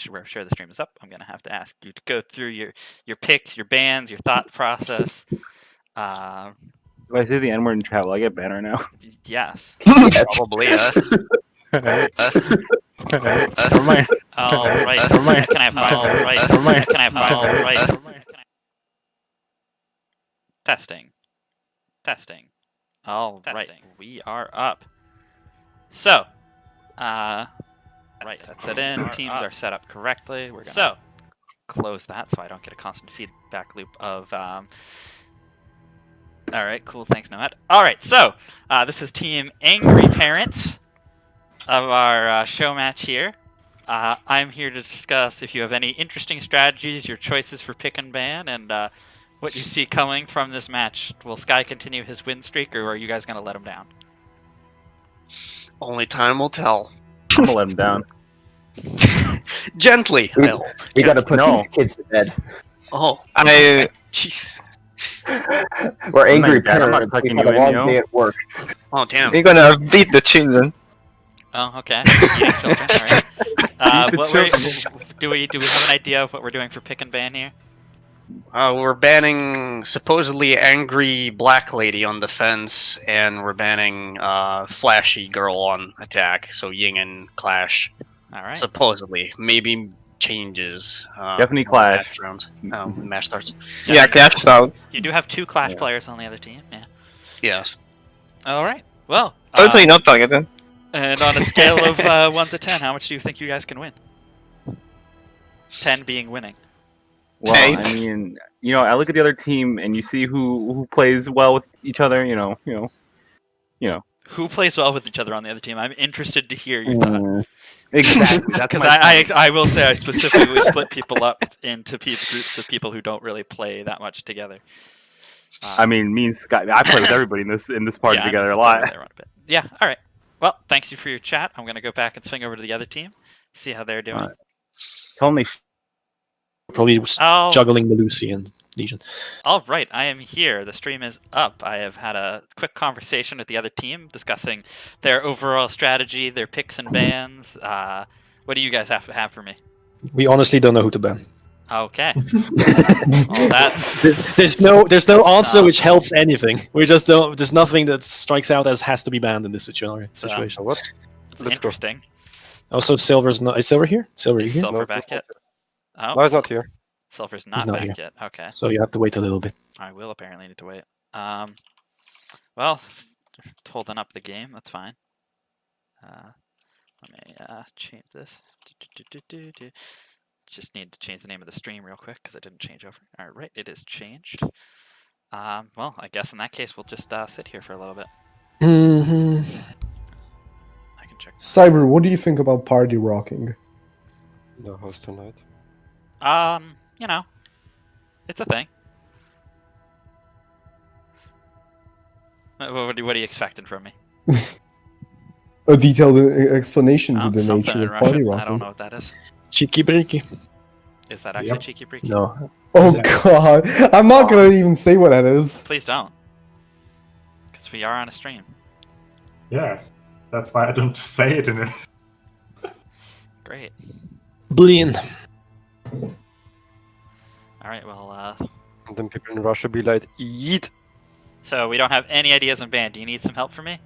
share the stream is up, I'm going to have to ask you to go through your picks, your bans, your thought process. If I say the N word in chat, will I get banned right now? Yes. Probably. Never mind. All right. Never mind. Can I have all right? Never mind. Can I have all right? Testing. All right. We are up. So, right. That's it in. Teams are set up correctly. We're gonna close that so I don't get a constant feedback loop of. All right. Cool. Thanks, Nomad. All right. So, this is Team Angry Parents of our show match here. I'm here to discuss if you have any interesting strategies, your choices for pick and ban, and what you see coming from this match. Will Sky continue his win streak, or are you guys going to let him down? Only time will tell. I'm gonna let him down. Gently, I hope. We gotta put No. these kids to bed. Oh, jeez. We're angry like that. I'm not parents. We tucking had you a in, long yo. day at work. Oh, damn. We're gonna beat the children. Oh, okay. Eating children. All right. Do we have an idea of what we're doing for pick and ban here? We're banning supposedly angry black lady on defense, and we're banning flashy girl on attack. So Ying and Clash. All right. Supposedly, maybe changes. Definitely Clash. Match round. Match starts. Yeah, Clash is out. You do have 2 Clash players on the other team. Yeah. Yes. All right. Well. Totally not targeted. And on a scale of 1 to 10, how much do you think you guys can win? 10 being winning. Well, I mean, I look at the other team and you see who plays well with each other. You know. Who plays well with each other on the other team? I'm interested to hear your thought. Exactly. Because I will say I specifically split people up into groups of people who don't really play that much together. I mean, me and Scott, I play with everybody in this party together a lot. Yeah. All right. Well, thanks you for your chat. I'm gonna go back and swing over to the other team, see how they're doing. Tell me. Probably juggling the Lucy and Legion. All right, I am here. The stream is up. I have had a quick conversation with the other team discussing their overall strategy, their picks and bans. What do you guys have for me? We honestly don't know who to ban. Okay. Well, there's no answer which helps anything. We just don't. There's nothing that strikes out as has to be banned in this situation. What? It's interesting. Also, Silver's not. Is Silver here? Silver, is here? Silver back yet? Oh, no, he's not here. Silver's not back yet. Okay. So you have to wait a little bit. I will apparently need to wait. Well, holding up the game. That's fine. Let me change this. Just need to change the name of the stream real quick because it didn't change over. All right, it is changed. Well, I guess in that case we'll just sit here for a little bit. Mm-hmm. I can check. Cyber, what do you think about party rocking? No host tonight. It's a thing. What are you expecting from me? A detailed explanation to the nature of party rocking. I don't know what that is. Cheeky breaky. Is that actually cheeky breaky? No. Oh god, I'm not gonna even say what that is. Please don't. Because we are on a stream. Yes, that's why I don't say it in it. Great. Brilliant. Alright, well, And then people in Russia be like, eat! So we don't have any ideas on ban. Do you need some help from me?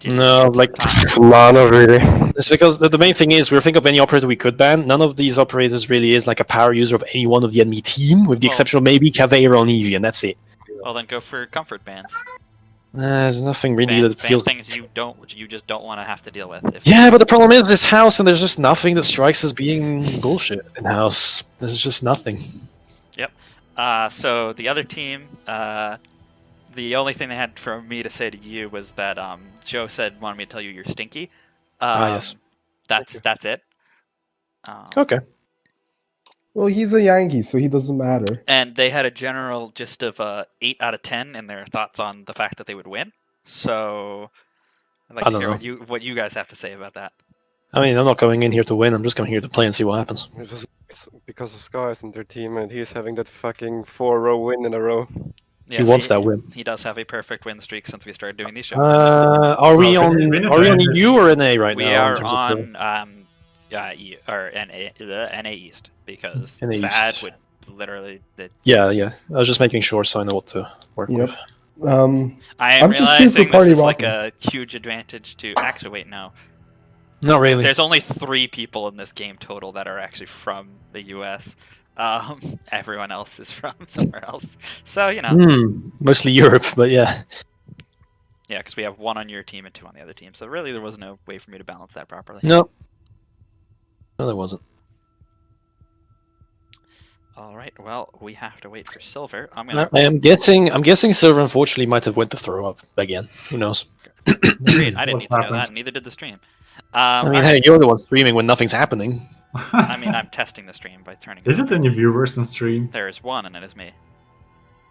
No, like... No, not really. It's because the main thing is, we're thinking of any operator we could ban. None of these operators really is like a power user of any one of the enemy team, with the exception of maybe Caveira on Eevee, and that's it. Well, then go for comfort bans. There's nothing really that feels... things you just don't want to have to deal with. Yeah, but the problem is this house, and there's just nothing that strikes as being bullshit in house. There's just nothing. Yep. So the other team, the only thing they had for me to say to you was that Joe wanted me to tell you you're stinky. Yes. That's it. Okay. Well, he's a Yankee, so he doesn't matter. And they had a general gist of 8 out of 10 in their thoughts on the fact that they would win. So I'd like to hear what you guys have to say about that. I mean, I'm not going in here to win. I'm just coming here to play and see what happens. It's because of Skies and their team, and he's having that fucking 4-row win in a row. Yes, he wants that win. He does have a perfect win streak since we started doing these shows. Are we on EU or NA right now? We are on or NA East because NA Sad East. would literally. Yeah. I was just making sure so I know what to work Yep. with. I am I'm just here for realizing this party is like rocking. a huge advantage to. Actually, wait, no. Not really. There's only 3 people in this game total that are actually from the U.S. Everyone else is from somewhere else. So Mostly Europe, but yeah. yeah, because we have 1 on your team and 2 on the other team. So really, there was no way for me to balance that properly. No, there wasn't. All right. Well, we have to wait for Silver. I'm guessing Silver unfortunately might have went to throw up again. Who knows? Great. I didn't What need to know happened? that. Neither did the stream. I mean, alright. hey, you're the one streaming when nothing's happening. I mean, I'm testing the stream by turning. Is it any viewers in stream? There's 1, and it is me.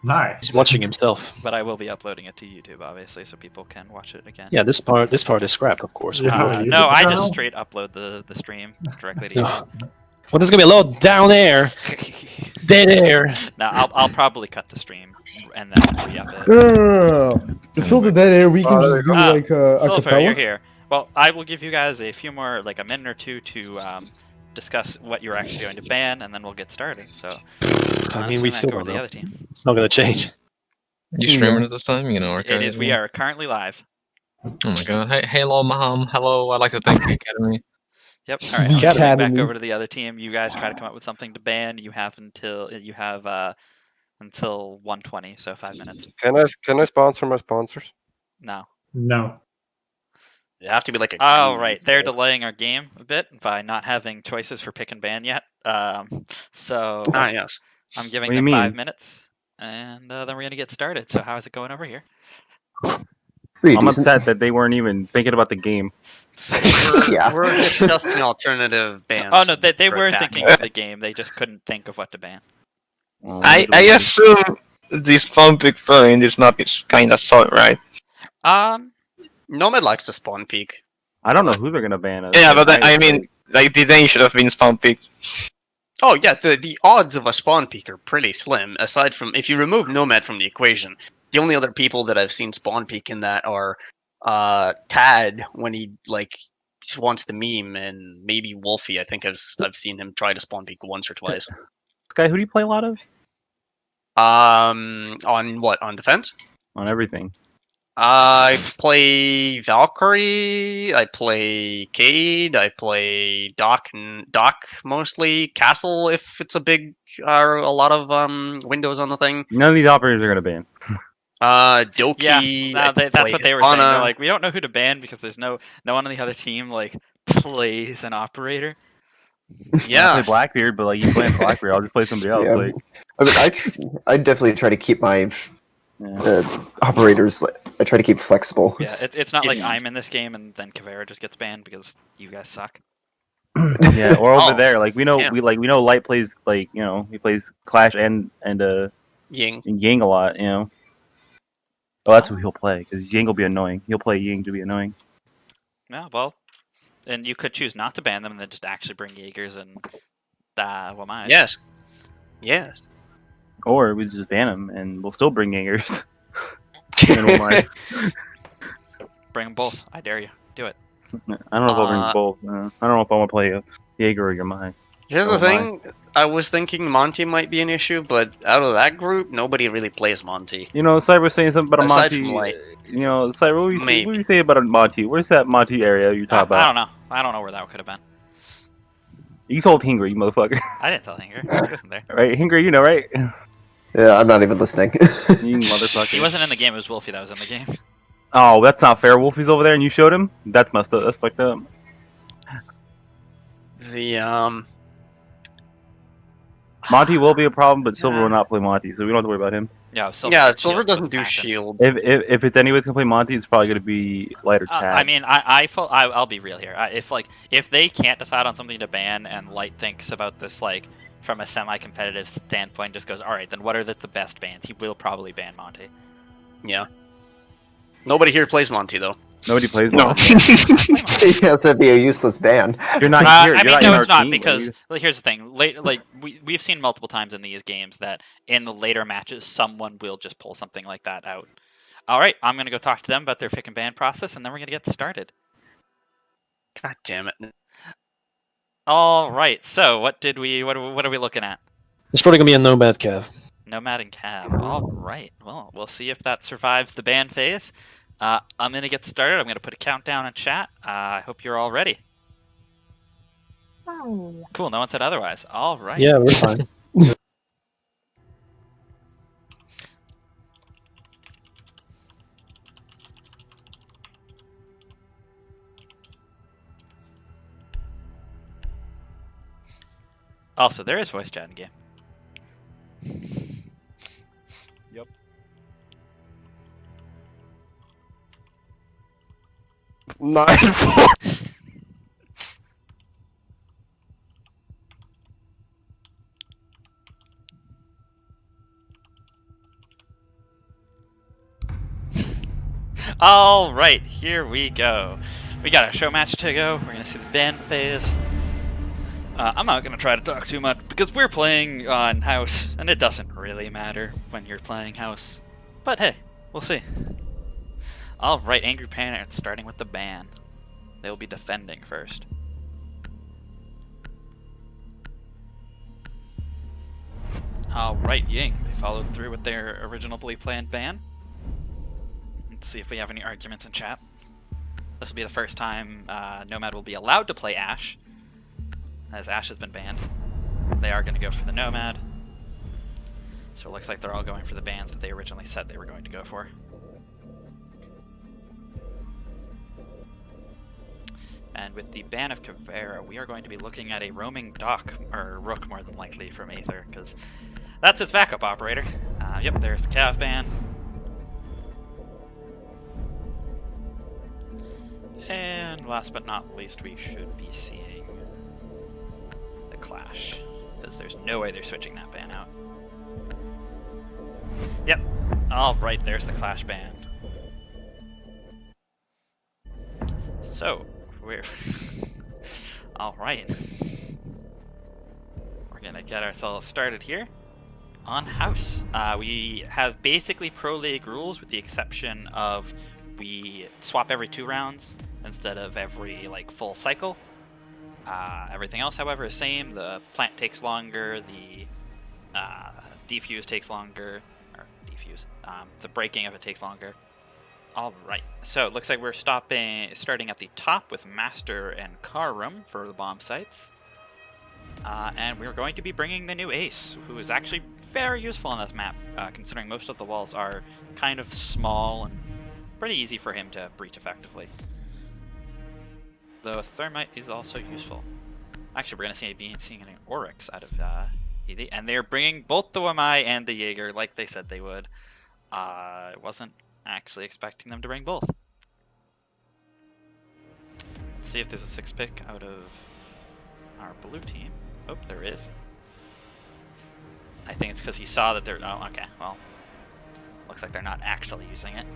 Nice. He's watching himself. But I will be uploading it to YouTube, obviously, so people can watch it again. Yeah, this part is scrapped, of course. You have a YouTube No, I channel? just straight upload the stream directly to YouTube. Well, there's gonna be a lot down there, dead air. No, I'll probably cut the stream and then re-up it. No. To fill the dead air, we can there just do Ah, like a Silver, cappella. you're here. Well, I will give you guys a few more, like a minute or two to discuss what you're actually going to ban, and then we'll get started. So, I mean, we still go don't to the know. other team. It's not gonna change. You streaming at this time? You gonna work It is. We are currently live. Oh my god. Hey, hello, Mom. Hello. I'd like to thank the Academy. Yep. All right. The I'm gonna swing back Academy. over to the other team. You guys try to come up with something to ban. You have until 1:20, so 5 minutes. Can I sponsor my sponsors? No. No. You have to be like a. Oh, guru, right. They're though. delaying our game a bit by not having choices for pick and ban yet. So Ah, yes. I'm giving What do you them 5 mean? minutes, and then we're gonna get started. So how is it going over here? Pretty I'm decent. upset that they weren't even thinking about the game. Yeah. We're discussing alternative bans. Oh no, they for were attack. thinking of the game. They just couldn't think of what to ban. I assume this phone pick point is not kind of salt, right? Nomad likes to spawn peek. I don't know who they're gonna ban. Yeah, but I mean, like the day should have been spawn pick. Oh yeah, the odds of a spawn peek are pretty slim. Aside from if you remove Nomad from the equation, the only other people that I've seen spawn peek in that are Tad when he like wants the meme, and maybe Wolfie. I think I've seen him try to spawn peek once or twice. Sky, who do you play a lot of? On what? On defense? On everything. I play Valkyrie, I play Cade, I play Doc mostly. Castle if it's a lot of windows on the thing. None of these operators are gonna ban. Doki. Yeah, I that's what they were saying. They're Hana. like, we don't know who to ban because there's no one on the other team like plays an operator. I Yeah. play Blackbeard, but like you playing Blackbeard, I'll just play somebody else. Yeah. Like, I mean, I definitely try to keep my yeah. operators. I try to keep flexible. Yeah, it's not like If- I'm in this game and then Kavera just gets banned because you guys suck. Yeah, or over Oh, there, like we know yeah. we know Light plays like he plays Clash and Ying. Ying a lot. Oh, that's who he'll play because Ying will be annoying. He'll play Ying to be annoying. Yeah, well, and you could choose not to ban them and then just actually bring Jaegers and Wamais. Yes. Yes. Or we just ban him and we'll still bring Yingers. And we'll mind. Bring them both. I dare you. Do it. I don't know if I'll bring both. I don't know if I want to play Jaeger or Yamai. Here's Oh, the thing. I was thinking Monty might be an issue, but out of that group, nobody really plays Monty. Cyber was saying something about a Aside Monty. from Light. Cyber, what do Maybe. you say about a Monty? Where's that Monty area you're talking about? I don't know. I don't know where that could have been. You told Hingry, you motherfucker. I didn't tell Hinger. He wasn't there. Right, Hingry, you know, right? Yeah, I'm not even listening. You motherfucker. He wasn't in the game. It was Wolfie that was in the game. Oh, that's not fair. Wolfie's over there and you showed him? That's messed up. That's fucked up. The Monty will be a problem, but Silver will not play Monty, so we don't have to worry about him. Yeah, Silver. yeah, gets Silver shields doesn't with do passion. shield. If it's anyways gonna play Monty, it's probably gonna be Light or Tad. I mean, I'll be real here. If they can't decide on something to ban and Light thinks about this like from a semi-competitive standpoint, just goes, all right, then what are the best bans? He will probably ban Monty. Yeah. Nobody here plays Monty though. Nobody plays No. Monty. Yeah, that'd be a useless ban. You're not here. I You're mean, not no, in it's our not team, because like, well, here's the thing. We've seen multiple times in these games that in the later matches, someone will just pull something like that out. All right, I'm gonna go talk to them about their pick and ban process, and then we're gonna get started. God damn it. All right. So what are we looking at? It's probably gonna be a Nomad Cav. Nomad and Cav. All right. Well, we'll see if that survives the ban phase. I'm gonna get started. I'm gonna put a countdown in chat. I hope you're all ready. Cool. No one said otherwise. All right. Yeah, we're fine. Also, there is voice chat in game. Yep. Nine, four. All right, here we go. We got a show match to go. We're gonna see the ban phase. I'm not gonna try to talk too much because we're playing on house, and it doesn't really matter when you're playing house. But hey, we'll see. All right, Angry Parents starting with the ban. They'll be defending first. All right, Ying. They followed through with their originally planned ban. Let's see if we have any arguments in chat. This will be the first time Nomad will be allowed to play Ashe, as Ashe has been banned. They are going to go for the Nomad. So it looks like they're all going for the bans that they originally said they were going to go for. And with the ban of Caveira, we are going to be looking at a roaming Doc, or Rook more than likely, from Aether, because that's his backup operator. Yep, there's the Cav ban. And last but not least, we should be seeing the Clash, because there's no way they're switching that ban out. Yep. Alright, there's the Clash ban. So, we're... Alright. We're gonna get ourselves started here on House. We have basically Pro League rules with the exception of we swap every 2 rounds instead of every full cycle. Everything else, however, is same. The plant takes longer, the defuse takes longer, or defuse. The breaking of it takes longer. All right, so it looks like we're starting at the top with Master and Car Room for the bomb sites. And we're going to be bringing the new Ace, who is actually very useful on this map, considering most of the walls are kind of small and pretty easy for him to breach effectively. Though Thermite is also useful. Actually, we're going to be seeing an Oryx out of ED, and they're bringing both the Wamai and the Jaeger like they said they would. I wasn't actually expecting them to bring both. Let's see if there's a 6-pick out of our blue team. Oh, there is. I think it's because he saw that they're... Oh, okay, well. Looks like they're not actually using it.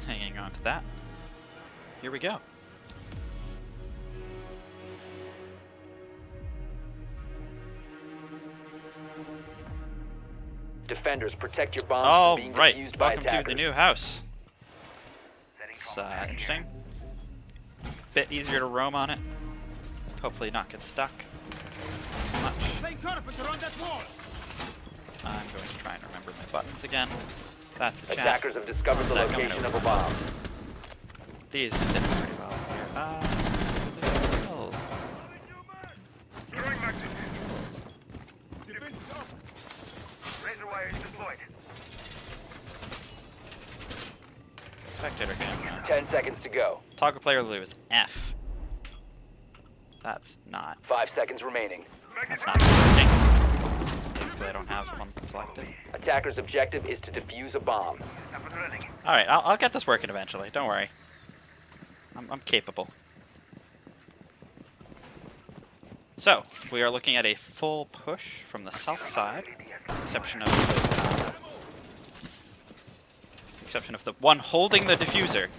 Hanging on to that. Here we go. Defenders, protect your bombs All from being right, defused by welcome to attackers. the new house. It's interesting. Bit easier to roam on it. Hopefully not get stuck as much. I'm going to try and remember my buttons again. That's the chat. Attackers have discovered the location of a bomb. These fit pretty well here. Controls. Spectator camera. 10 seconds to go. Toggle player lose F. That's not. 5 seconds remaining. That's not working. Basically, I don't have one selected. Attacker's objective is to defuse a bomb. All right, I'll get this working eventually. Don't worry. I'm capable. So we are looking at a full push from the south side, exception of the one holding the diffuser.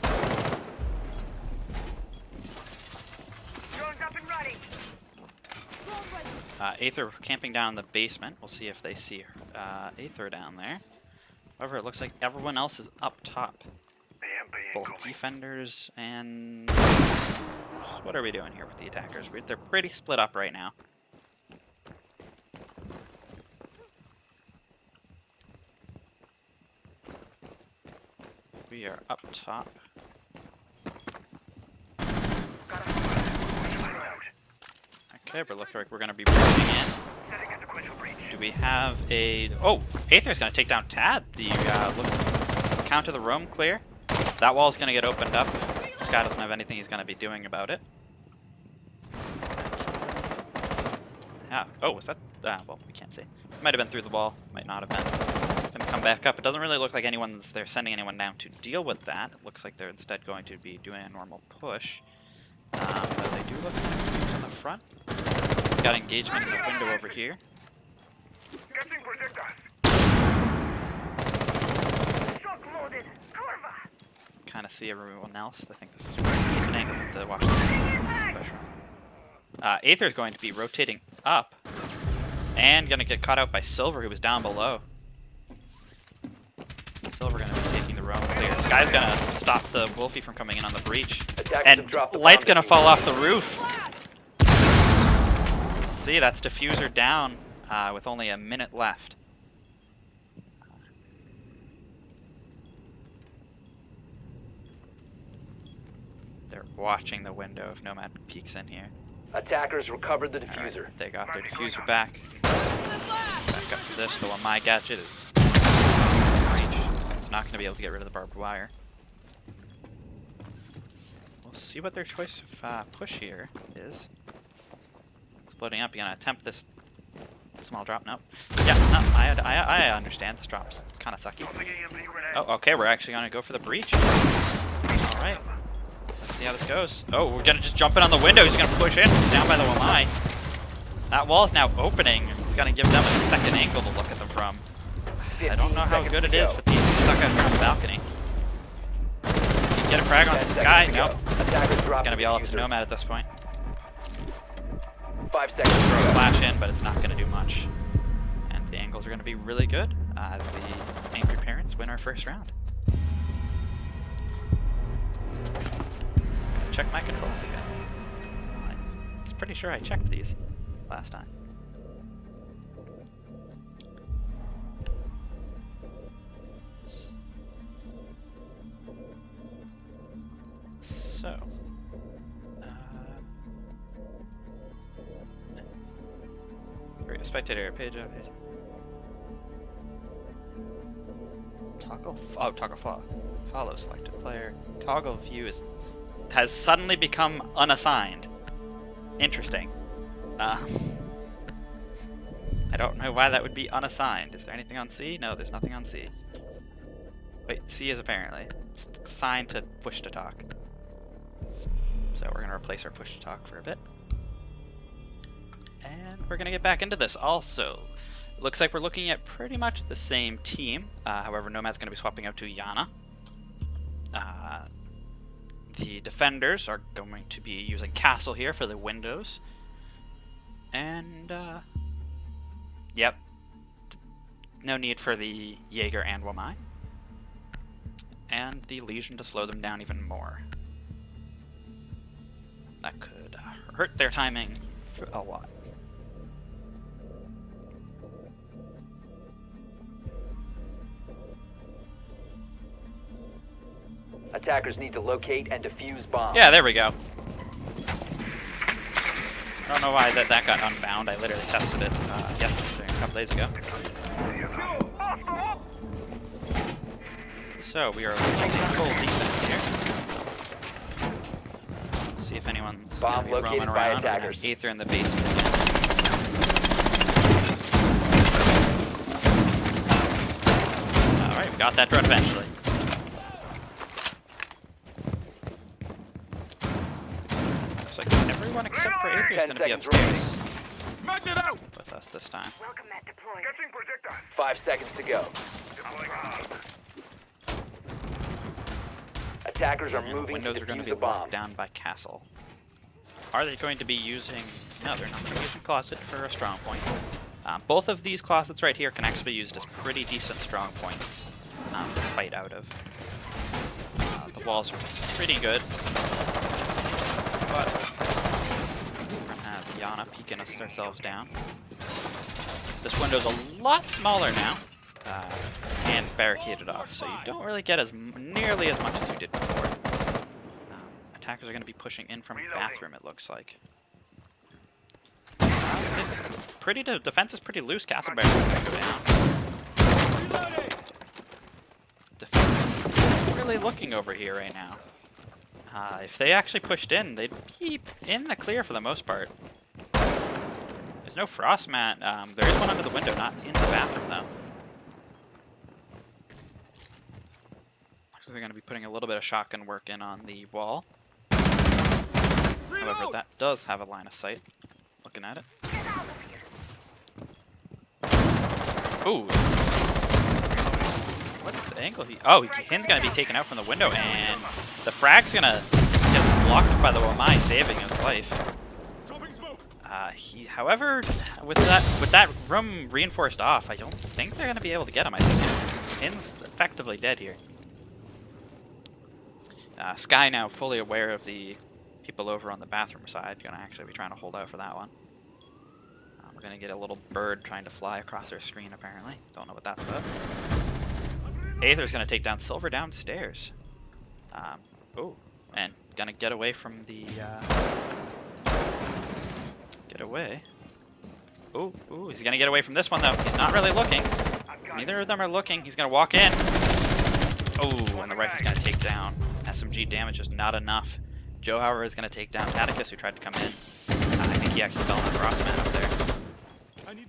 Aether camping down in the basement. We'll see if they see Aether down there. However, it looks like everyone else is up top. both defenders and... What are we doing here with the attackers? They're pretty split up right now. We are up top. Okay, but looks like we're going to be breaking in. Do we have a... Oh, Aether's going to take down Tad. The counter the roam clear. That wall's going to get opened up. This guy doesn't have anything he's going to be doing about it. Yeah. Oh, was that... well, we can't see. Might have been through the wall. Might not have been. Going to come back up. It doesn't really look like they're sending anyone down to deal with that. It looks like they're instead going to be doing a normal push. But they do look like on the front. Got engagement in the window over here. Kind of see everyone else. I think this is a pretty decent angle to watch this push from. Aether's going to be rotating up and going to get caught out by Silver, who was down below. Silver going to be taking the roam clear. Sky's going to stop the Wolfie from coming in on the breach. And Light's going to fall off the roof. See, that's Diffuser down with only a minute left. They're watching the window if Nomad peeks in here. Attackers recovered the diffuser. Right, they got their diffuser back. Back up for this. The one my gadget is breach. It's not going to be able to get rid of the barbed wire. We'll see what their choice of push here is. Splitting up. You gonna attempt this small drop? Nope. Yeah, no, I understand. This drop's kind of sucky. Oh, okay. We're actually gonna go for the breach. All right. Let's see how this goes. Oh, we're gonna just jump in on the window. He's gonna push in down by the line. That wall's now opening. It's gonna give them a second angle to look at them from. I don't know how good it is for these stuck out here on the balcony. Get a frag on the Sky. Nope. It's gonna be all up to Nomad at this point. 5 seconds. Flash in, but it's not going to do much. And the angles are going to be really good as the Angry Parents win our first round. Check my controls again. I was pretty sure I checked these last time. So. Spectator page up. Toggle follow selected player. Toggle view has suddenly become unassigned. Interesting. I don't know why that would be unassigned. Is there anything on C? No, there's nothing on C. Wait, C is apparently. It's assigned to push to talk. So we're gonna replace our push to talk for a bit. And we're going to get back into this also. Looks like we're looking at pretty much the same team. However, Nomad's going to be swapping out to Yana. The defenders are going to be using Castle here for the windows. And, yep. No need for the Jaeger and Wamai. And the Legion to slow them down even more. That could hurt their timing a lot. Attackers need to locate and defuse bombs. Yeah, there we go. I don't know why that got unbound. I literally tested it yesterday, a couple days ago. So we are looking at full defense here. See if anyone's going to be roaming around. Aether in the basement again. Alright, we got that drone eventually. Looks like everyone except for Aether is going to be upstairs with us this time. 5 seconds to go. Attackers are moving. Windows are going to be locked down by Castle. Are they going to be using... No, they're not going to be using Closet for a strong point. Both of these closets right here can actually be used as pretty decent strong points to fight out of. The wall's pretty good. But we're gonna have Yana peeking us ourselves down. This window's a lot smaller now. And barricaded off, so you don't really get nearly as much as you did before. Attackers are going to be pushing in from bathroom, it looks like. The defense is pretty loose. Castle Barracks is going to go down. Defense isn't really looking over here right now. If they actually pushed in, they'd be in the clear for the most part. There's no frost mat. There is one under the window, not in the bathroom though. So they're going to be putting a little bit of shotgun work in on the wall. However, that does have a line of sight. Looking at it. Ooh. What is the angle? Hin's going to be taken out from the window, and the frag's going to get blocked by the Wamai, saving his life. However, with that room reinforced off, I don't think they're going to be able to get him. I think Hin's effectively dead here. Sky now fully aware of the people over on the bathroom side. Gonna actually be trying to hold out for that one. We're gonna get a little bird trying to fly across their screen apparently. Don't know what that's about. Aether's gonna take down Silver downstairs. And gonna get away from the get away. He's gonna get away from this one though. He's not really looking. Neither of them are looking. He's gonna walk in. And the rifle's gonna take down. SMG damage is not enough. Joe, however, is going to take down Atticus, who tried to come in. I think he actually fell on the crossman up there.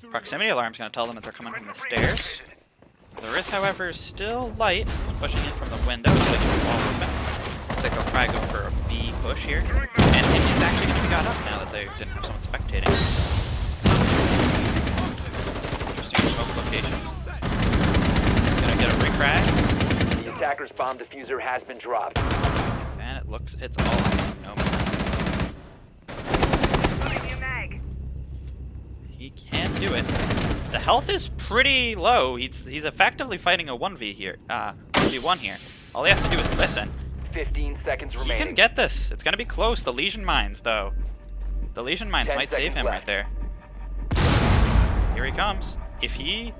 Proximity alarm's going to tell them that they're coming from the stairs. There is, however, still light pushing in from the window. Looks like the wall open. Looks like they'll probably go for a B push here. And he's actually going to be got up now that they didn't have someone spectating. Interesting smoke location. He's going to get a refrag. Attacker's bomb diffuser has been dropped. And it looks, it's all Nomad. He can do it. The health is pretty low. He's effectively fighting a 1v here. 1v1 here. All he has to do is listen. 15 seconds remaining. He can get this. It's gonna be close. The Legion Mines, though. The Legion Mines might save him right there. Here he comes. If he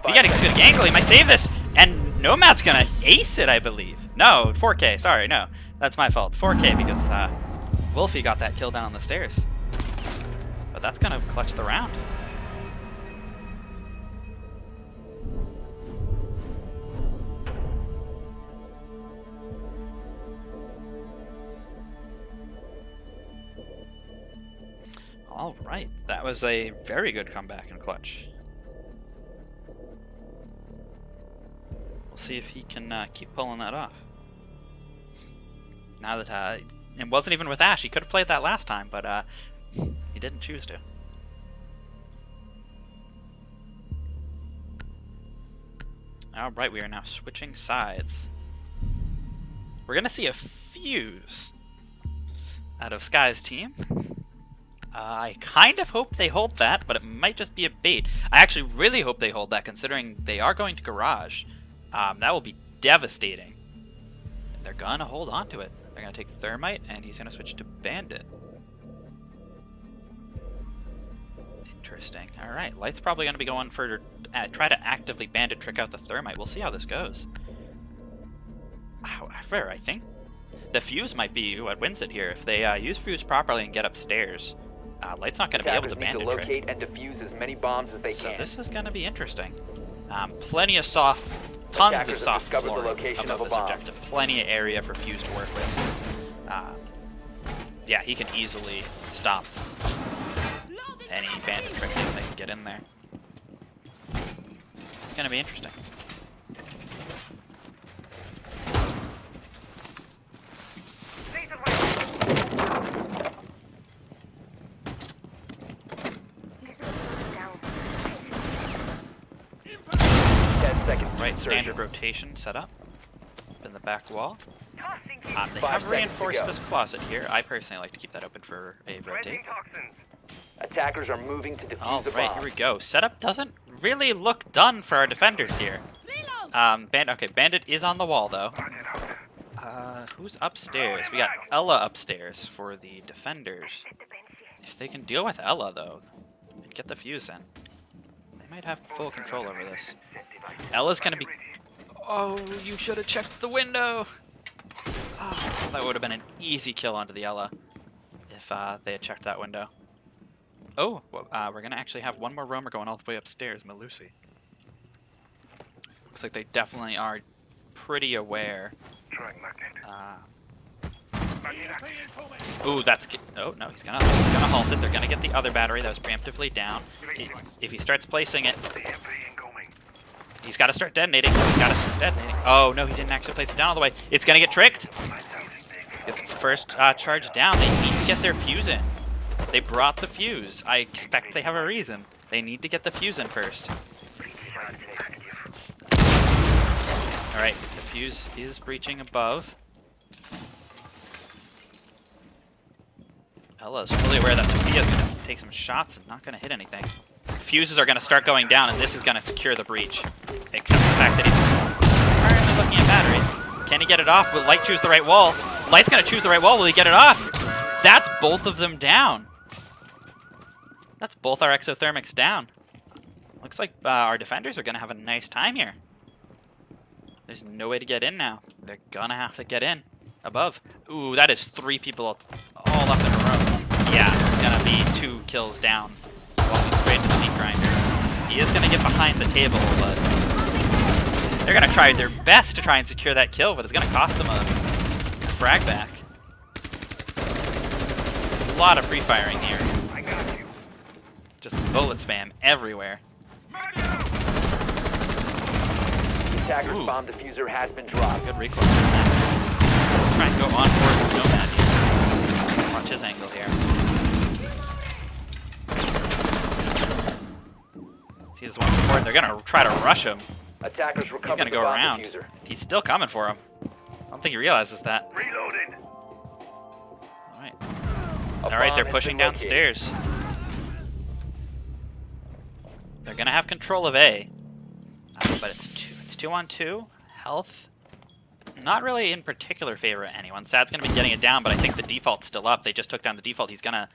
gets a good angle, he might save this. And Nomad's gonna ace it, I believe. No, 4K. Sorry, no. That's my fault. 4K because Wolfie got that kill down on the stairs. But that's gonna clutch the round. All right, that was a very good comeback and clutch. We'll see if he can keep pulling that off. Now that it wasn't even with Ash, he could have played that last time, but he didn't choose to. All right, we are now switching sides. We're gonna see a fuse out of Sky's team. I kind of hope they hold that, but it might just be a bait. I actually really hope they hold that, considering they are going to Garage. That will be devastating. And they're gonna hold on to it. They're gonna take Thermite, and he's gonna switch to Bandit. Interesting. All right, Light's probably gonna be going for try to actively Bandit trick out the Thermite. We'll see how this goes. However, I think the fuse might be what wins it here. If they use fuse properly and get upstairs, Light's not going to be able to Bandit trick. Locate and defuse as many bombs as they can. So this is going to be interesting. Plenty of tons of soft flooring above this objective. Plenty of area for fuse to work with. Yeah, he can easily stop any Bandit tricking they can get in there. It's going to be interesting. Right, standard rotation set up in the back wall. They have reinforced this closet here. I personally like to keep that open for a rotate. Attackers are moving to defuse the bomb. Alright, here we go. Setup doesn't really look done for our defenders here. Bandit is on the wall though. Who's upstairs? We got Ella upstairs for the defenders. If they can deal with Ella, though, and get the fuse in, they might have full control over this. Ella's gonna be... Oh, you should have checked the window! Oh, that would have been an easy kill onto the Ella if they had checked that window. Oh, well, we're gonna actually have one more roamer going all the way upstairs, Malusi. Looks like they definitely are pretty aware. Ooh, that's... Oh, no, he's gonna halt it. They're gonna get the other battery that was preemptively down. If he starts placing it... He's gotta start detonating. He's gotta start detonating. Oh, no, he didn't actually place it down all the way. It's gonna get tricked. Let's get its first charge down. They need to get their fuse in. They brought the fuse. I expect they have a reason. They need to get the fuse in first. Alright, the fuse is breaching above. Ella's fully aware that Sophia's going to take some shots and not going to hit anything. Fuses are going to start going down, and this is going to secure the breach. Except for the fact that he's currently looking at batteries. Can he get it off? Will Light choose the right wall? Light's going to choose the right wall. Will he get it off? That's both of them down. That's both our exothermics down. Looks like our defenders are going to have a nice time here. There's no way to get in now. They're going to have to get in. Above. Ooh, that is 3 people all up in a row. Yeah, it's going to be 2 kills down. Walking straight to the meat grinder. He is going to get behind the table, but they're going to try their best to try and secure that kill, but it's going to cost them a frag back. A lot of pre-firing here. Just bullet spam everywhere. Attacker's bomb diffuser has been dropped. Good recoil. Let's try and go on board with Nomad here. Watch his angle here. See this one before. They're gonna try to rush him. Attackers He's gonna go around. Diffuser. He's still coming for him. I don't think he realizes that. Reloaded. Alright. Alright, they're pushing downstairs. They're gonna have control of A. But it's 2 on 2. Health. Not really in particular favor of anyone. Sad's gonna be getting it down, but I think the default's still up. They just took down the default. He's gonna...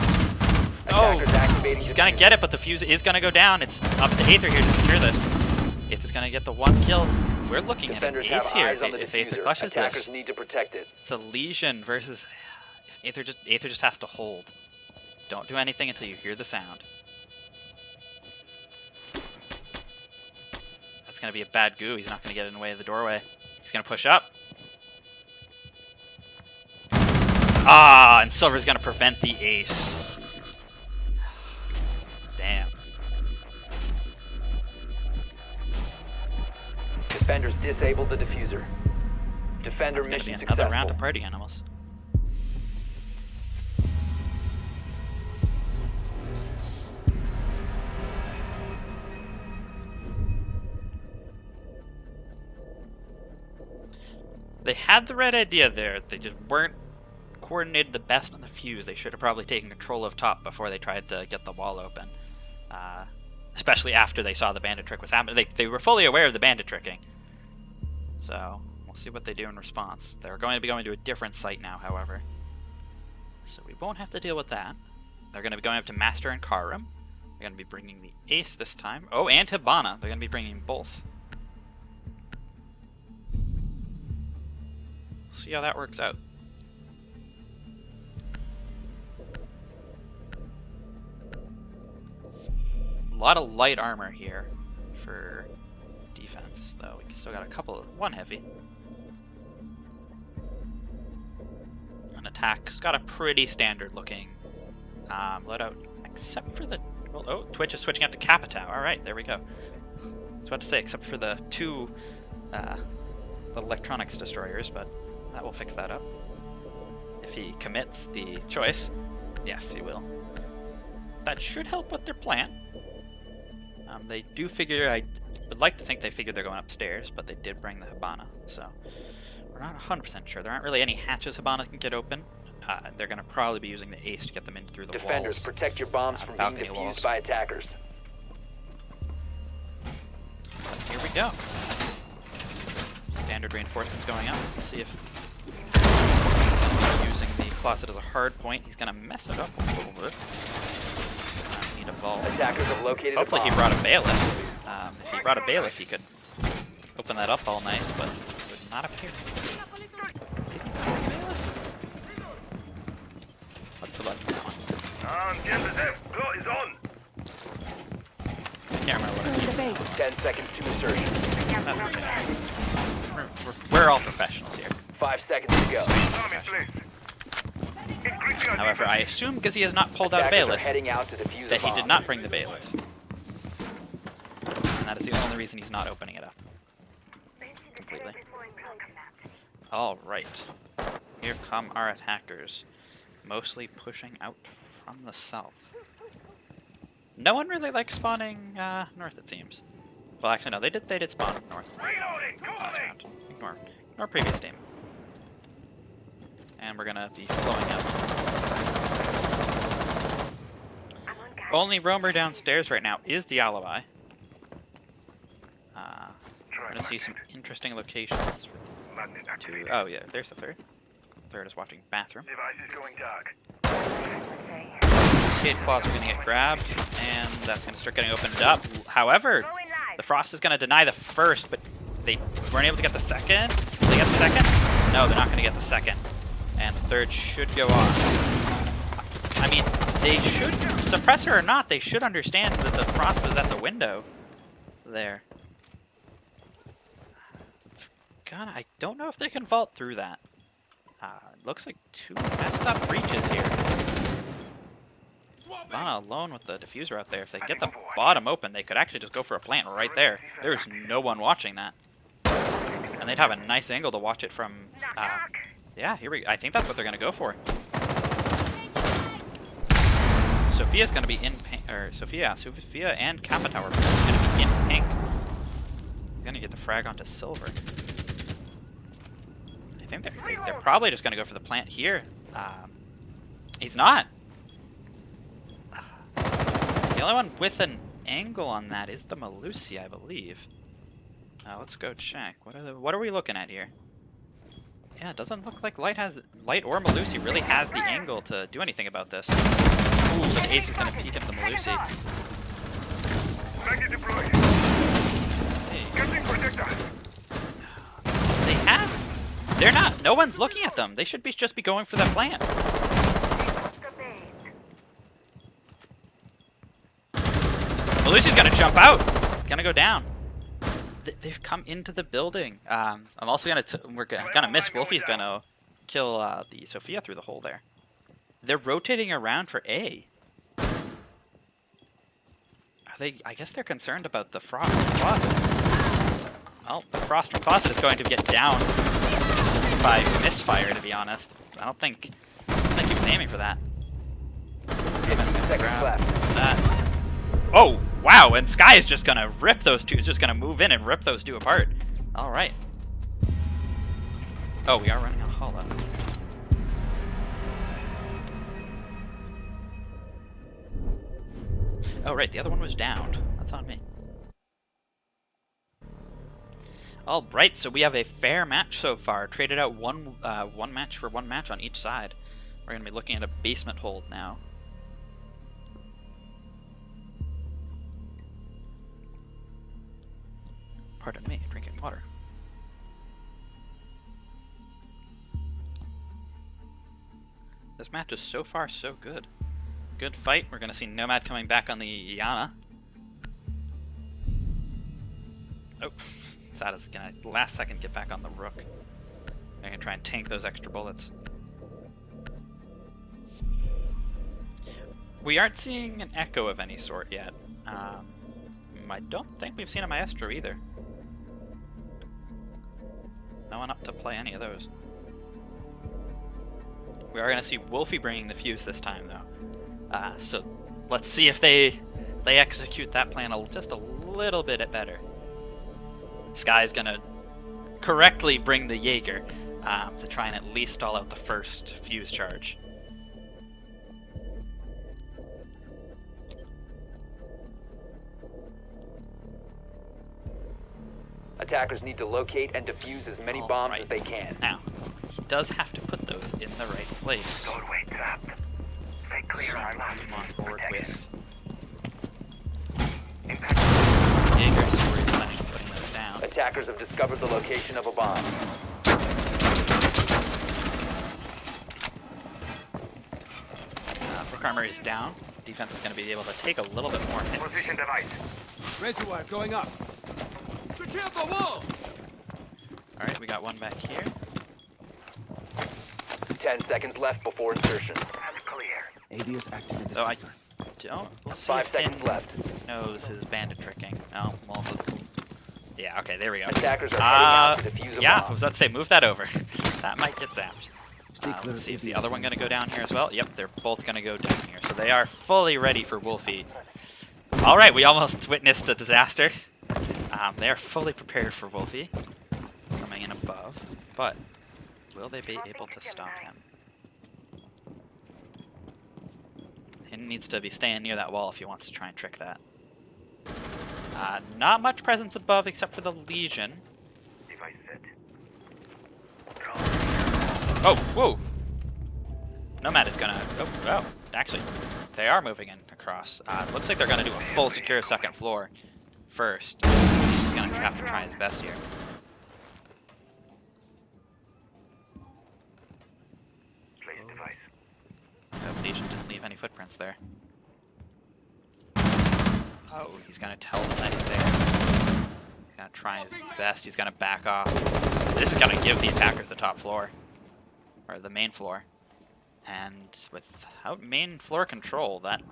Oh! He's gonna get it, but the fuse is gonna go down. It's up to Aether here to secure this. Aether's gonna get the 1 kill. We're looking at an ace here if Aether clutches this. Need to protect it. It's a Legion versus... Aether just has to hold. Don't do anything until you hear the sound. That's going to be a bad goo. He's not going to get in the way of the doorway. He's going to push up. Ah, and Silver's going to prevent the ace. Damn. Defenders disabled the diffuser. Defender That's going to be mission another successful. round of party animals. They had the right idea there. They just weren't coordinated the best on the fuse. They should have probably taken control of top before they tried to get the wall open. Especially after they saw the bandit trick was happening. They were fully aware of the bandit tricking. So, we'll see what they do in response. They're going to be going to a different site now, however. So we won't have to deal with that. They're going to be going up to Master and Karum. They're going to be bringing the ace this time. Oh, and Hibana. They're going to be bringing both. See how that works out. A lot of light armor here for defense, though. We still got a couple of... 1 heavy. An attack's got a pretty standard looking loadout, except for the... Well, oh, Twitch is switching out to Capitao. Alright, there we go. I was about to say, except for the 2 electronics destroyers, but that will fix that up. If he commits the choice. Yes, he will. That should help with their plan. They do figure, I would like to think they figured they're going upstairs, but they did bring the Hibana, so we're not 100% sure. There aren't really any hatches Hibana can get open. They're going to probably be using the ace to get them in through the Defenders, walls. protect your bombs from being defused walls. by attackers. But here we go. Standard reinforcements going up. Let's see if closet is a hard point. He's gonna mess it up a little bit. Need a vault. Attackers have located Hopefully a he bomb. brought a bailiff. If he brought a bailiff, he could open that up all nice, but it would not appear. Did he bring a bailiff? What's the button now? I can't remember what it is. 10 seconds to insertion. That's the thing. We're all professionals here. 5 seconds to go. However, I assume because he has not pulled out a Attackers are bailiff, heading out to defuse that a he bomb. did not bring the bailiff. And that is the only reason he's not opening it up. Completely. Alright. Here come our attackers. Mostly pushing out from the south. No one really likes spawning north, it seems. Well, actually, no, they did spawn north. Last round. Ignore previous game. And we're gonna be flowing up. Only roamer downstairs right now is the alibi. We're gonna see some interesting locations. Oh yeah, there's the third. Third is watching bathroom. Arcade claws are gonna get grabbed, and that's gonna start getting opened up. However, the Frost is gonna deny the first, but they weren't able to get the second. Did they get the second? No, they're not gonna get the second. And the third should go off. I mean, they should, suppressor or not, they should understand that the Frost was at the window there. It's gonna, I don't know if they can vault through that. Looks like two messed up breaches here. Vana alone with the diffuser out there. If they get the bottom open, they could actually just go for a plant right there. There's no one watching that. And they'd have a nice angle to watch it from, yeah, here we go. I think that's what they're going to go for. Sophia's going to be in pink, or Sophia and Kappa Tower are going to be in pink. He's going to get the frag onto silver. I think they're probably just going to go for the plant here. He's not. The only one with an angle on that is the Malusi, I believe. Let's go check. What are we looking at here? Yeah, it doesn't look like Light or Malusi really has the angle to do anything about this. Ooh, but Ace is going to peek at the Malusi. They're not. No one's looking at them. They should just be going for that plant. Malusi's gonna jump out. Gonna go down. They've come into the building. I'm also we're gonna miss. Wolfie's gonna kill the Sophia through the hole there. They're rotating around for A. Are they? I guess they're concerned about the Frost from Closet. Well, the Frost from Closet is going to get down by misfire, to be honest. I don't think he was aiming for that. 50 seconds left. Oh, wow, and Sky is just gonna rip those two. He's just gonna move in and rip those two apart. Alright. Oh, we are running a hollow. Oh, right, the other one was downed. That's on me. Alright, so we have a fair match so far. Traded out one match for one match on each side. We're gonna be looking at a basement hold now. Pardon me, drinking water. This match is so far so good. Good fight. We're going to see Nomad coming back on the Iana. Oh, Sad is going to last second get back on the Rook. They're going to try and tank those extra bullets. We aren't seeing an Echo of any sort yet. I don't think we've seen a Maestro either. No one up to play any of those. We are going to see Wolfie bringing the fuse this time, though. So let's see if they execute that plan just a little bit better. Sky's going to correctly bring the Jaeger to try and at least stall out the first fuse charge. Attackers need to locate and defuse as many bombs as they can. Now, does have to put those in the right place. So, come on board with Jaeger, so we're planning on putting those down. Attackers have discovered the location of a bomb. Rook armor is down. Defense is going to be able to take a little bit more hits. Position device. Razor wire going up. Secure the walls. All right, we got one back here. 10 seconds left before insertion. That's clear. AD is activated. So I don't. We'll see 5 if seconds Finn left. knows his bandit tricking. Oh, well. Yeah. Okay. There we go. Attackers are heading out to defuse a yeah. bomb. I was about to say, move that over. That might get zapped. Let's see, is the other one going to go down here as well? Yep, they're both going to go down here. So they are fully ready for Wolfie. All right, we almost witnessed a disaster. They are fully prepared for Wolfie coming in above, but will they be able to stop him? He needs to be staying near that wall if he wants to try and trick that. Not much presence above except for the Legion. Oh, whoa! Nomad is gonna... Oh, actually, they are moving in across. Looks like they're gonna do a full secure second floor first. He's gonna have to try his best here. The Legion didn't leave any footprints there. Oh, he's gonna tell them that he's there. He's gonna try his best. He's gonna back off. This is gonna give the attackers the top floor. Or the main floor. And without main floor control, that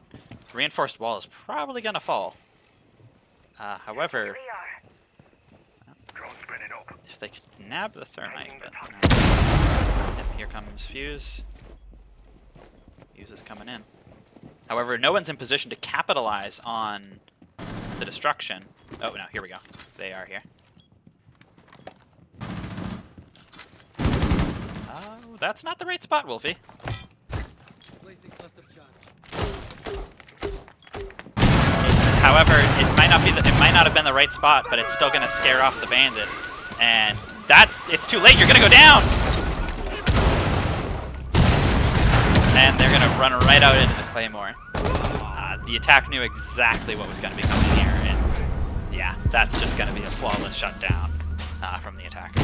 reinforced wall is probably gonna fall. However, if they could nab the thermite, but yep, here comes Fuse. Fuse is coming in. However, no one's in position to capitalize on the destruction. Oh no, here we go. They are here. Oh, that's not the right spot, Wolfie. However, it might not have been the right spot, but it's still gonna scare off the bandit. And it's too late, you're gonna go down! And they're gonna run right out into the Claymore. The attack knew exactly what was gonna be coming here, and yeah, that's just gonna be a flawless shutdown from the attackers.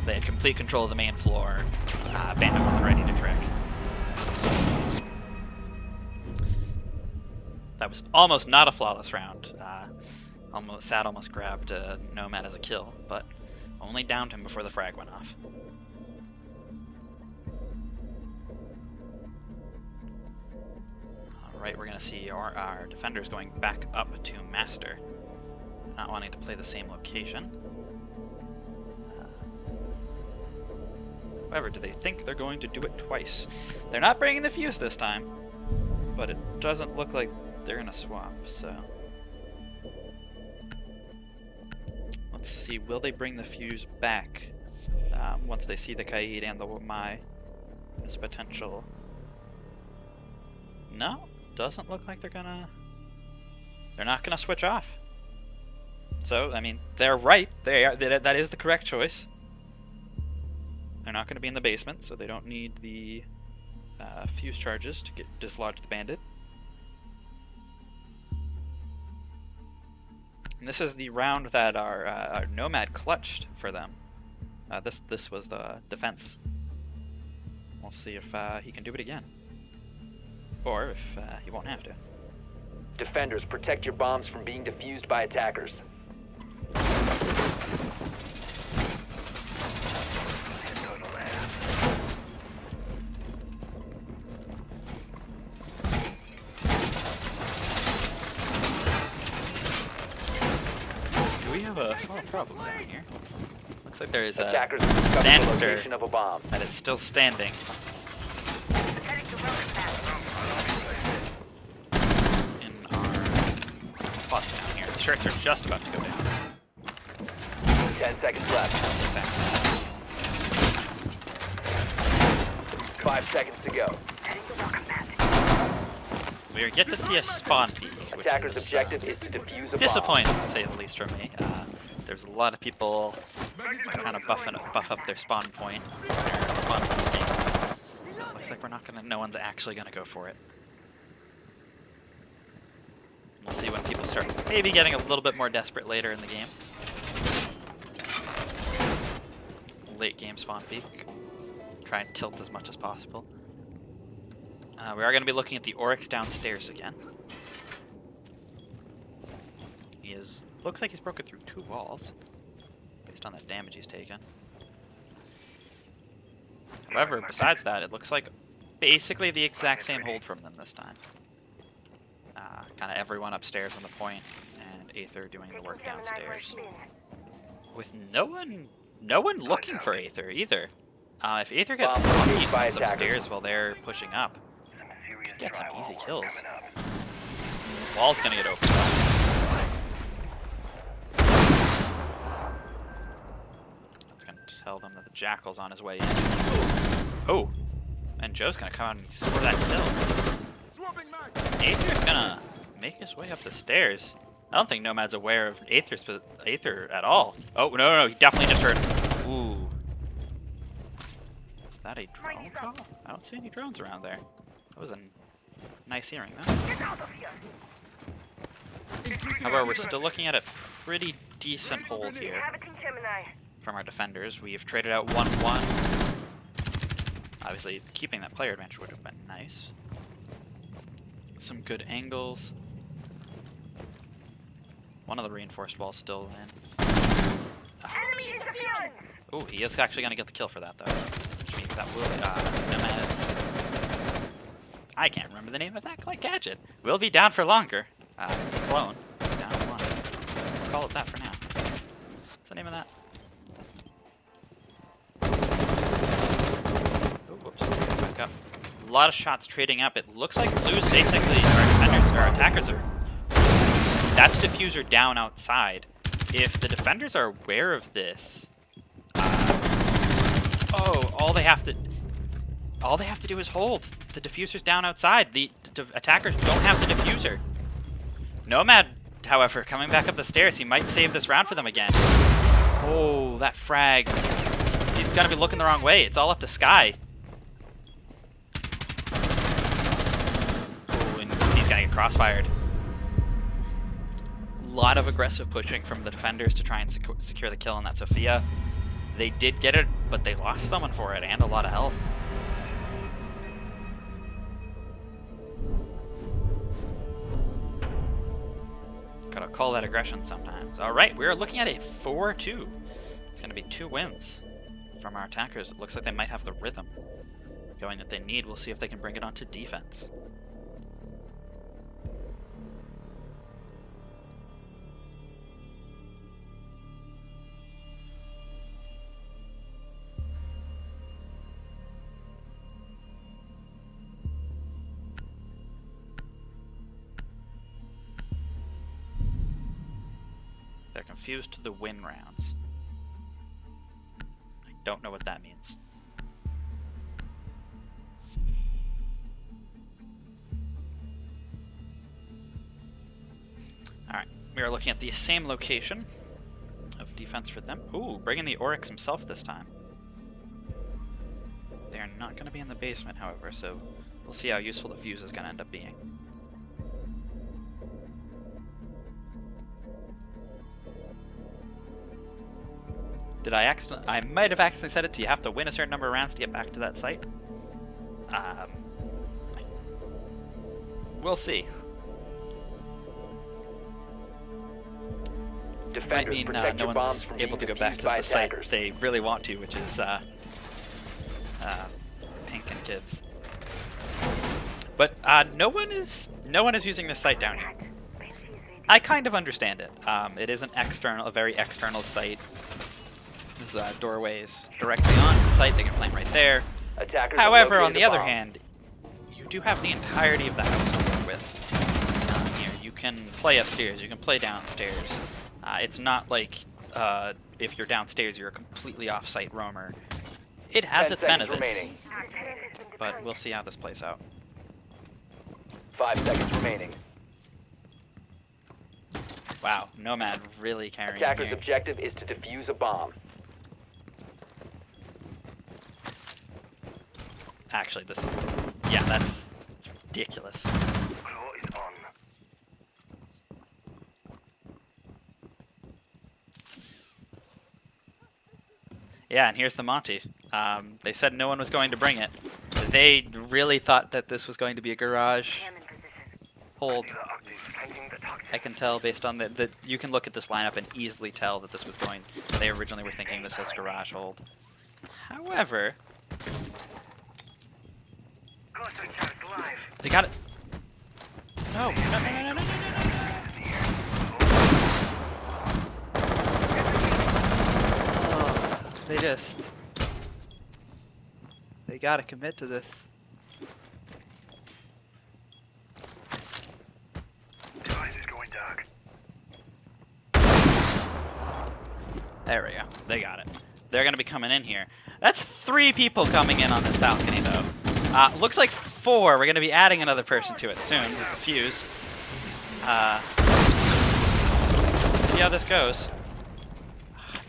They had complete control of the main floor. Bandit wasn't ready to trick. That was almost not a flawless round. Sad almost grabbed Nomad as a kill, but only downed him before the frag went off. Alright, we're going to see our defenders going back up to Master, not wanting to play the same location. However, do they think they're going to do it twice? They're not bringing the Fuse this time, but it doesn't look like they're gonna swap, so let's see, will they bring the Fuse back once they see the Kaid and the Mai as a potential? No, doesn't look like they're not gonna switch off. So, I mean, they're right, that is the correct choice. They're not gonna be in the basement, so they don't need the Fuse charges to dislodge the bandit. And this is the round that our Nomad clutched for them. This was the defense. We'll see if he can do it again. Or if he won't have to. Defenders, protect your bombs from being defused by attackers. We have a small problem down here. Looks like there is a Attackers discovered the banister location of a bomb. that is still standing. In our plus down here. The shirts are just about to go down. 10 seconds left. 5 seconds to go. We are yet to see a spawn peek, which Attacker's is objective is to defuse a bomb. disappointing, to say the least, for me. There's a lot of people kind of buff up their spawn point. Spawn picking. Looks like no one's actually gonna go for it. We'll see when people start maybe getting a little bit more desperate later in the game. Late game spawn peek. Try and tilt as much as possible. We are going to be looking at the Oryx downstairs again. Looks like he's broken through 2 walls, based on the damage he's taken. However, besides that, it looks like basically the exact same hold from them this time. Kind of everyone upstairs on the point, and Aether doing the work downstairs. With no one looking for Aether either. If Aether gets lucky and comes upstairs while they're pushing up, could get some easy kills. Wall's gonna get opened up. That's gonna tell them that the Jackal's on his way in. Oh! And Joe's gonna come out and score that kill. Aether's gonna make his way up the stairs. I don't think Nomad's aware of Aether at all. Oh, no, he definitely just heard. Ooh. Is that a drone call? I don't see any drones around there. That was a nice hearing, though. However, we're still looking at a pretty decent hold here from our defenders. We've traded out 1-1. Obviously, keeping that player advantage would have been nice. Some good angles. One of the reinforced walls still in. Oh, he is actually going to get the kill for that, though. Which means that will Nomad's... I can't remember the name of that gadget. Will be down for longer. Clone. Down 1. We'll call it that for now. What's the name of that? Oh, whoops. Back up. A lot of shots trading up. It looks like Blue's basically... Our attackers are... That's Diffuser down outside. If the defenders are aware of this... all they have to do is hold. The Diffuser's down outside. The attackers don't have the Diffuser. Nomad, however, coming back up the stairs, he might save this round for them again. Oh, that frag. He's gonna be looking the wrong way. It's all up to Sky. Oh, and he's gonna get crossfired. A lot of aggressive pushing from the defenders to try and secure the kill on that Sophia. They did get it, but they lost someone for it and a lot of health. Gotta call that aggression sometimes. Alright, we're looking at a 4-2. It's gonna be 2 wins from our attackers. It looks like they might have the rhythm going that they need. We'll see if they can bring it onto defense. They're confused to the win rounds. I don't know what that means. Alright, we are looking at the same location of defense for them. Ooh, bringing the Oryx himself this time. They are not going to be in the basement, however, so we'll see how useful the fuse is going to end up being. I might have accidentally said it. Do you have to win a certain number of rounds to get back to that site? We'll see. Might mean no one's able to go back to the site they really want to, which is Pink and Kids. But no one is using this site down here. I kind of understand it. It is a very external site. There's doorways directly onto the site. They can play right there. However, on the other hand, you do have the entirety of the house to work with. Here, you can play upstairs. You can play downstairs. It's not like if you're downstairs, you're a completely off-site roamer. It has its benefits, but we'll see how this plays out. 5 seconds remaining. Wow, Nomad really carrying Attacker's here. objective is to defuse a bomb. Actually, this... Yeah, that's ridiculous. Yeah, and here's the Monty. They said no one was going to bring it. They really thought that this was going to be a garage hold. I can tell based on the you can look at this lineup and easily tell that this was going... They originally were thinking this was garage hold. However... They got it... No, no, no, no, no, no, no, no, no. They just... They gotta commit to this. There we go. They got it. They're gonna be coming in here. That's 3 people coming in on this balcony, though. Looks like 4. We're gonna be adding another person to it soon with the fuse. Let's see how this goes.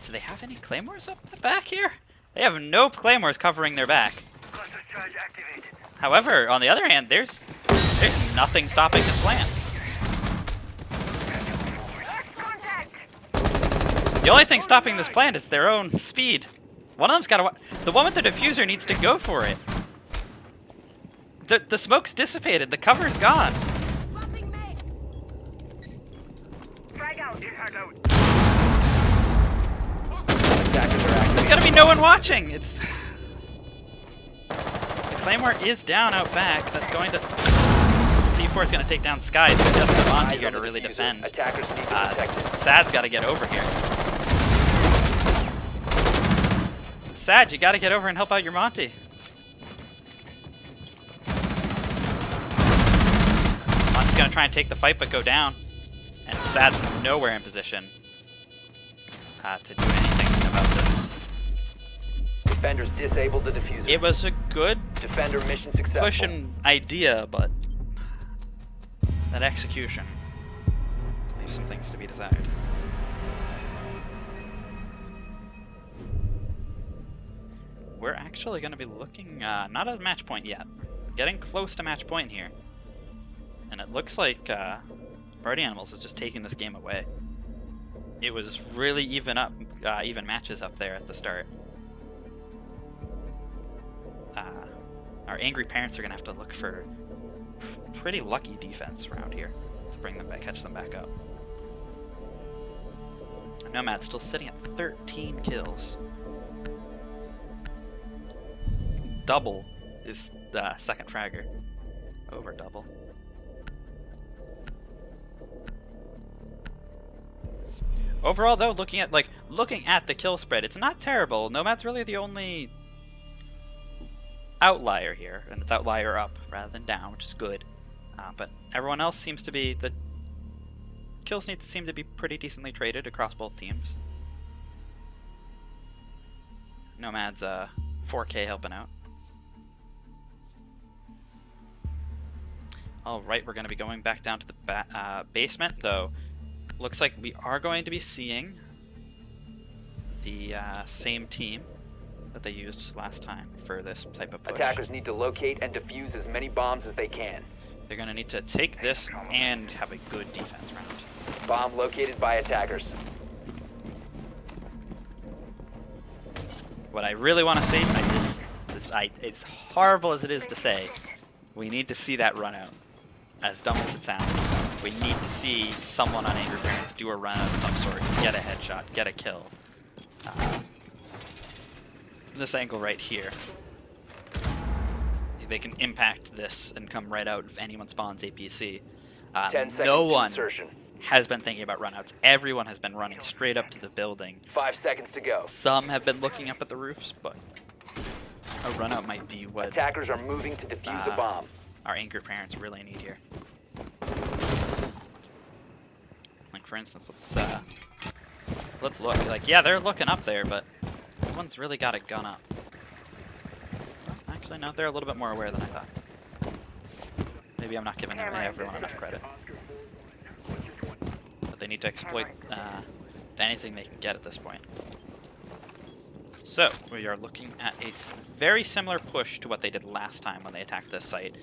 Do they have any claymores up the back here? They have no claymores covering their back. However, on the other hand, there's nothing stopping this plan. The only thing stopping this plan is their own speed. One of them's got to... The one with the diffuser needs to go for it. The smoke's dissipated. The cover's gone. There's gotta be no one watching. It's... The Claymore is down out back. That's going to... C4 is going to take down Sky. It's just the Monty here to really defend. Sad's got to get over here. Sad, you got to get over and help out your Monty. Monty's going to try and take the fight but go down. And Sad's nowhere in position to do anything about this. Defenders disabled the diffuser. It was a good Defender mission successful. pushing idea, but that execution leaves some things to be desired. We're actually going to be looking, not at match point yet. Getting close to match point here. And it looks like Party Animals is just taking this game away. It was really even matches up there at the start. Our angry parents are going to have to look for pretty lucky defense around here to bring them back, catch them back up. Nomad's still sitting at 13 kills. Double is the second fragger. Over double. Overall, though, looking at the kill spread, it's not terrible. Nomad's really the only outlier here, and it's outlier up rather than down, which is good. But everyone else seems to be the kills seem to be pretty decently traded across both teams. Nomad's 4K helping out. Alright, we're going to be going back down to the basement, though. Looks like we are going to be seeing the same team that they used last time for this type of push. Attackers need to locate and defuse as many bombs as they can. They're going to need to take this and have a good defense round. Bomb located by attackers. What I really want to see is, as horrible as it is to say, we need to see that run out. As dumb as it sounds, we need to see someone on Angry Parents do a run out of some sort, get a headshot, get a kill. This angle right here, they can impact this and come right out if anyone spawns APC. No one has been thinking about runouts. Everyone has been running straight up to the building. 5 seconds to go. Some have been looking up at the roofs, but a runout might be what attackers are moving to defuse a bomb. Our angry parents really need here. Like for instance, let's look. Like yeah, they're looking up there, but no one's really got a gun up. Actually, no, they're a little bit more aware than I thought. Maybe I'm not giving everyone enough credit. they need to exploit anything they can get at this point. So, we are looking at a very similar push to what they did last time when they attacked this site.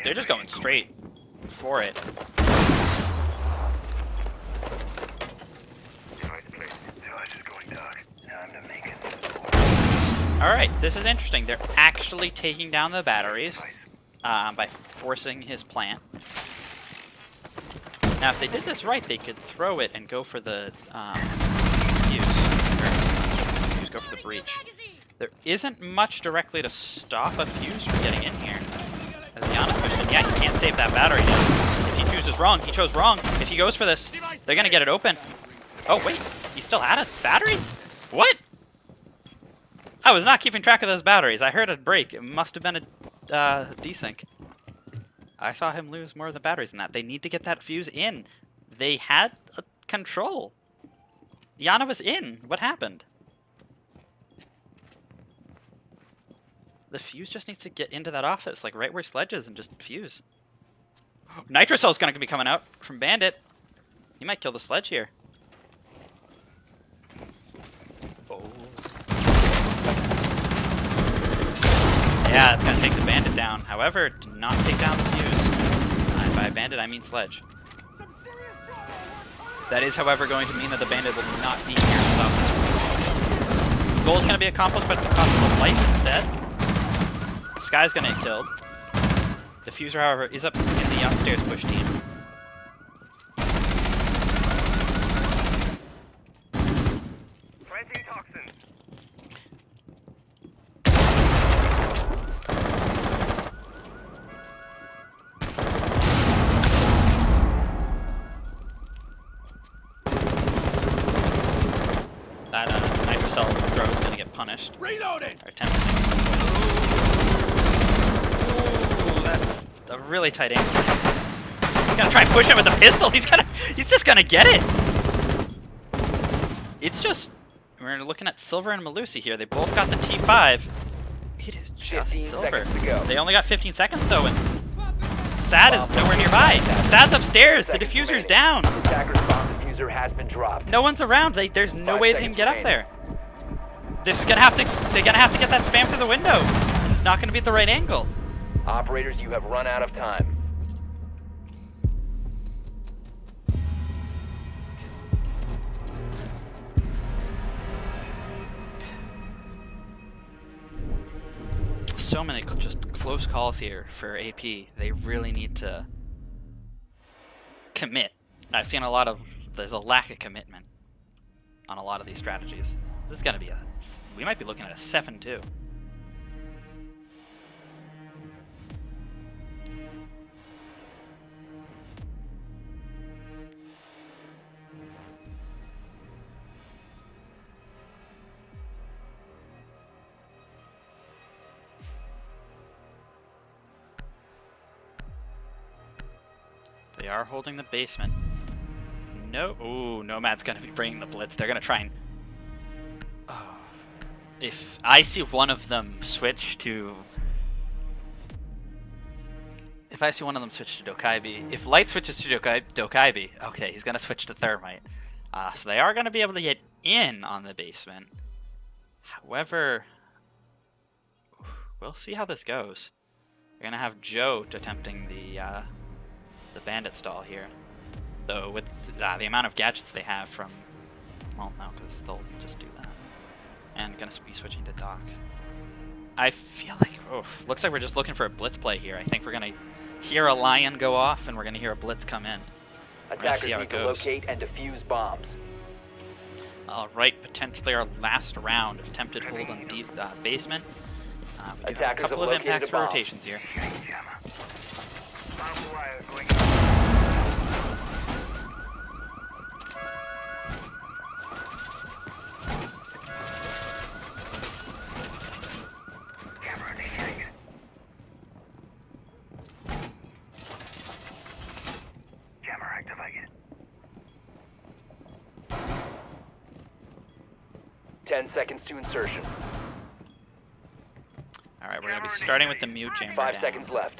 They're just going straight for it. Alright, this is interesting. They're actually taking down the batteries by forcing his plant. Now, if they did this right, they could throw it and go for the fuse. Go for the breach. There isn't much directly to stop a fuse from getting in here. As Giannis pushed in, yeah, he can't save that battery now. If he chooses wrong, he chose wrong. If he goes for this, they're gonna get it open. Oh wait, he still had a battery? What? I was not keeping track of those batteries. I heard it break. It must have been a desync. I saw him lose more of the batteries than that. They need to get that fuse in. They had control. Yana was in. What happened? The fuse just needs to get into that office, like right where Sledge is, and just fuse. Nitro Cell's gonna be coming out from Bandit. He might kill the Sledge here. Oh. Yeah, it's gonna take the Bandit down. However, do not take down the fuse. And by Bandit, I mean Sledge. That is, however, going to mean that the Bandit will not be here to stop this. The goal is gonna be accomplished, but at the cost of life instead. Sky's gonna get killed. Diffuser, however, is up in the upstairs push team. Planting toxins. That Nitro Cell throw is gonna get punished. Reloading. Or attempted. That's a really tight angle. He's gonna try and push him with a pistol. He's just gonna get it. It's just, we're looking at Silver and Malusi here. They both got the T5. It is just Silver. They only got 15 seconds though, and Sad is nowhere nearby. Sad's upstairs. The diffuser's down. No one's around. There's no way they can get up there. They're gonna have to get that spam through the window. And it's not gonna be at the right angle. Operators, you have run out of time. So many just close calls here for AP. They really need to commit. I've seen there's a lack of commitment on a lot of these strategies. This is gonna be we might be looking at a 7-2. They are holding the basement. No, ooh, Nomad's gonna be bringing the blitz. They're gonna try and. Oh, if I see one of them switch to. If I see one of them switch to Dokaibi, if Light switches to Dokaibi, okay, he's gonna switch to Thermite. So they are gonna be able to get in on the basement. However, we'll see how this goes. We're gonna have Joe attempting the bandit stall here, though with the amount of gadgets they have from, well, no, because they'll just do that. And gonna be switching to Doc. I feel like, looks like we're just looking for a blitz play here. I think we're gonna hear a lion go off, and we're gonna hear a blitz come in. We're gonna see how it goes. Locate and defuse bombs. All right, potentially our last round. Attempted hold on basement. We do have a couple of impacts for rotations here. Jammer activated. 10 seconds to insertion. All right, we're gonna be starting with the mute chamber. 5 down. seconds left.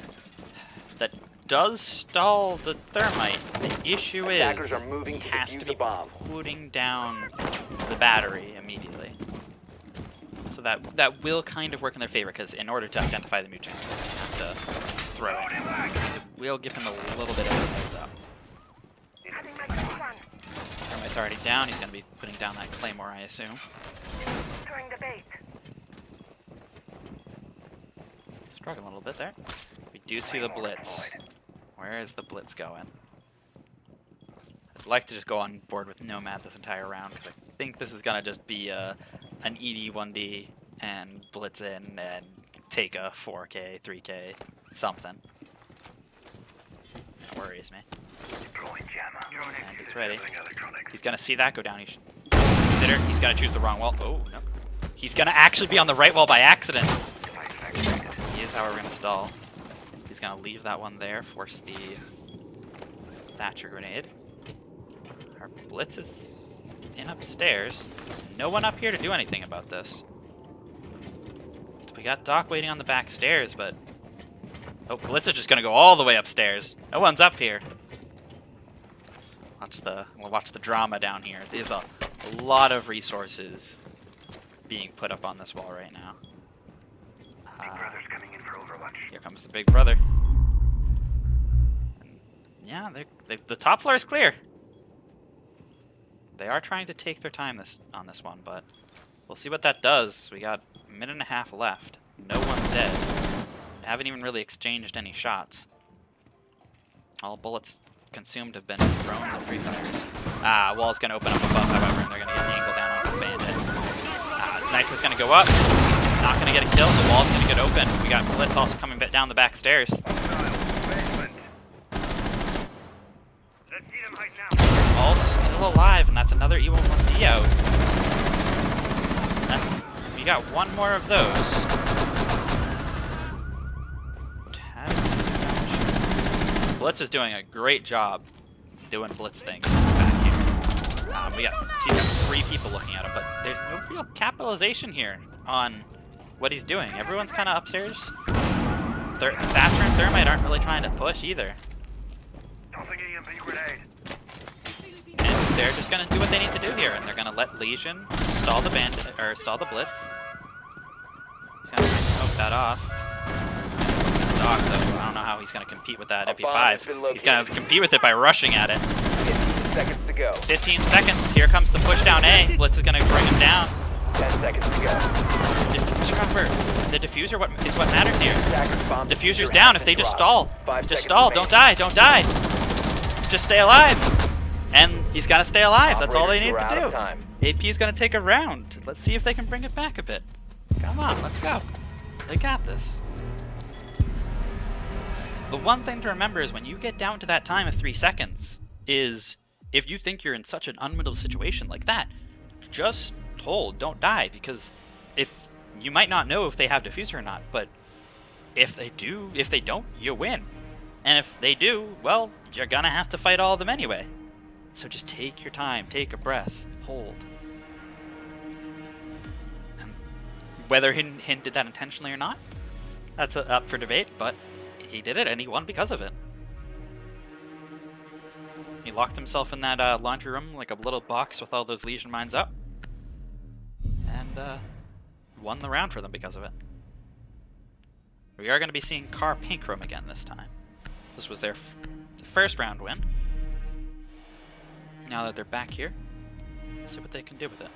That does stall the thermite. The issue Attackers is are moving he to has defuse to the be bomb. putting down the battery immediately. So that will kind of work in their favor, because in order to identify the mutant, you have to throw it. So it will give him a little bit of a heads up. Thermite's already down. He's going to be putting down that claymore, I assume. Struggling a little bit there. We do see the blitz. Where is the blitz going? I'd like to just go on board with Nomad this entire round, because I think this is going to just be an ED1D and blitz in and take a 4K, 3K, something. That worries me. And it's ready. He's going to see that go down. He should consider. He's going to choose the wrong wall. Oh, no. He's going to actually be on the right wall by accident. He is, however, going to stall. He's going to leave that one there, force the Thatcher grenade. Our blitz is in upstairs. No one up here to do anything about this. We got Doc waiting on the back stairs, but... Oh, blitz is just going to go all the way upstairs. No one's up here. We'll watch the drama down here. There's a lot of resources being put up on this wall right now. Here comes the big brother. And yeah, the top floor is clear. They are trying to take their time on this one, but we'll see what that does. We got a minute and a half left. No one's dead. We haven't even really exchanged any shots. All bullets consumed have been drones and pre-fires. Wall's going to open up above, however, and they're going to get an angle down on the bandit. Nitro's going to go up. Not going to get a kill. The wall's going to get open. We got Blitz also coming down the back stairs. All still alive, and that's another E1D out. And we got one more of those. Blitz is doing a great job doing Blitz things back here. We got 3 people looking at him, but there's no real capitalization here on what he's doing. Everyone's kind of upstairs. Thatcher and Thermite aren't really trying to push either. And they're just going to do what they need to do here, and they're going to let Legion stall the bandit, or stall the Blitz. He's going to smoke that off. Doc, though, I don't know how he's going to compete with that MP5. He's going to compete with it by rushing at it. 15 seconds to go. 15 seconds. Here comes the push down A. Blitz is going to bring him down. 10 seconds to go. The diffuser is what matters here. Diffuser's down. If they just stall. Just stall. Don't die. Don't die. Just stay alive. And he's got to stay alive. That's all they need to do. AP's going to take a round. Let's see if they can bring it back a bit. Come on. Let's go. They got this. The one thing to remember is when you get down to that time of 3 seconds is if you think you're in such an unwinnable situation like that, just hold, don't die, because if you might not know if they have diffuser or not, but if they don't, you win. And if they do, well, you're gonna have to fight all of them anyway. So just take your time, take a breath, hold. And whether Hin did that intentionally or not, that's up for debate, but he did it, and he won because of it. He locked himself in that laundry room, like a little box with all those Legion mines up, and won the round for them because of it. We are going to be seeing Car Pink Room again this time. This was their first round win. Now that they're back here, let's see what they can do with it.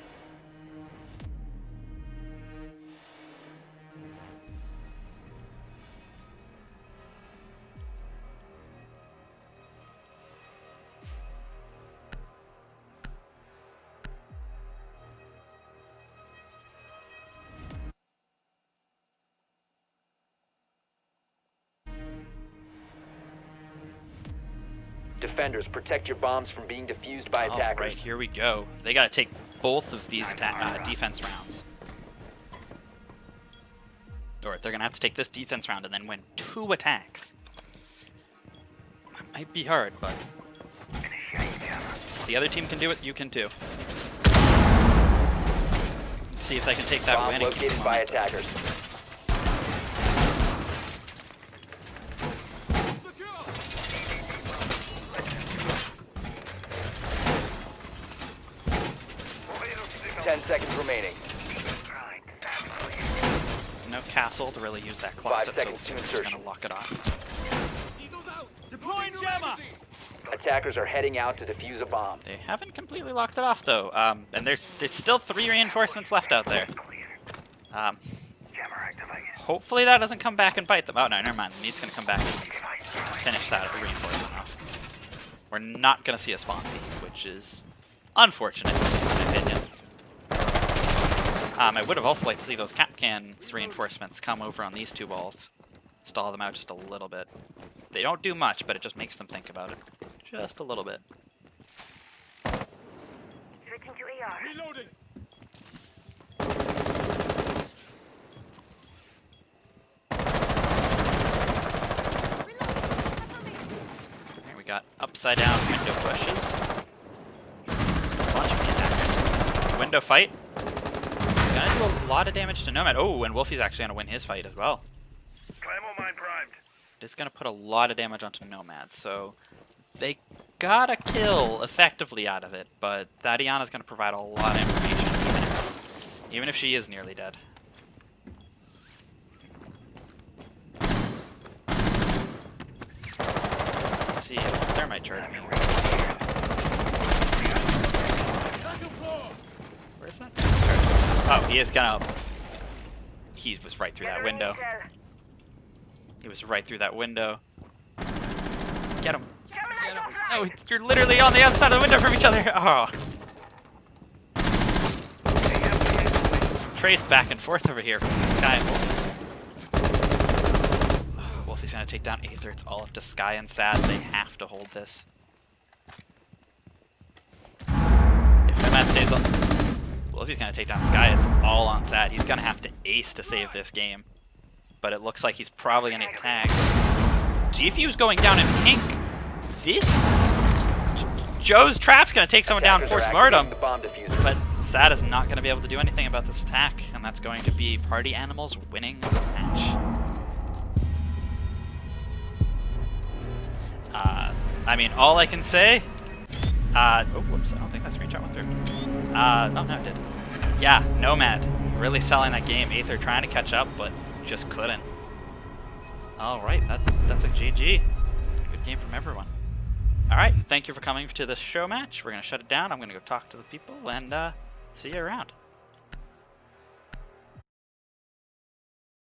Defenders, protect your bombs from being defused by attackers. Alright, here we go. They gotta take both of these defense rounds. Or they're gonna have to take this defense round and then win 2 attacks. That might be hard, but if the other team can do it, you can too. Let's see if they can take that Bomb win and keep located the by momentum. attackers. 10 seconds remaining. No castle to really use that 5 closet, so seconds to we're just insertion. gonna lock it off. Deploying jammer! Attackers are heading out to defuse a bomb. They haven't completely locked it off though, and there's still 3 reinforcements left out there. Hopefully that doesn't come back and bite them. Oh no, never mind. The meat's gonna come back and finish that reinforcement off. We're not gonna see a spawn peak, which is unfortunate in my opinion. I would have also liked to see those Capcan's reinforcements come over on these 2 walls. Stall them out just a little bit. They don't do much, but it just makes them think about it. Just a little bit. Switching to AR. Reloading! Here we got upside down window pushes. Bunch of attackers. Window fight. It's gonna do a lot of damage to Nomad. Oh, and Wolfie's actually gonna win his fight as well. It's going to put a lot of damage onto Nomad, so they got a kill effectively out of it, but Thadiana's going to provide a lot of information, even if she is nearly dead. Let's see, thermite charge me. Where's that thermite charge? Oh, he is going to... He was right through that window. He was right through that window. Get him. Get him. No, you're literally on the other side of the window from each other. Oh. Some trades back and forth over here from Sky and Wolfie. Oh, Wolfie's going to take down Aether. It's all up to Sky and Sad. They have to hold this. If Nomad stays on... Wolfie's going to take down Sky. It's all on Sad. He's going to have to ace to save this game. But it looks like he's probably going to get tagged. G-Fuse going down in pink. This... Joe's Trap's going to take someone down post-mortem. But Sad is not going to be able to do anything about this attack. And that's going to be Party Animals winning this match. I mean, all I can say... oh, whoops, I don't think that screenshot went through. Oh, no, it did. Yeah, Nomad. Really selling that game. Aether trying to catch up, but... just couldn't. Alright, that's a GG. Good game from everyone. Alright, thank you for coming to this show match. We're going to shut it down. I'm going to go talk to the people and see you around.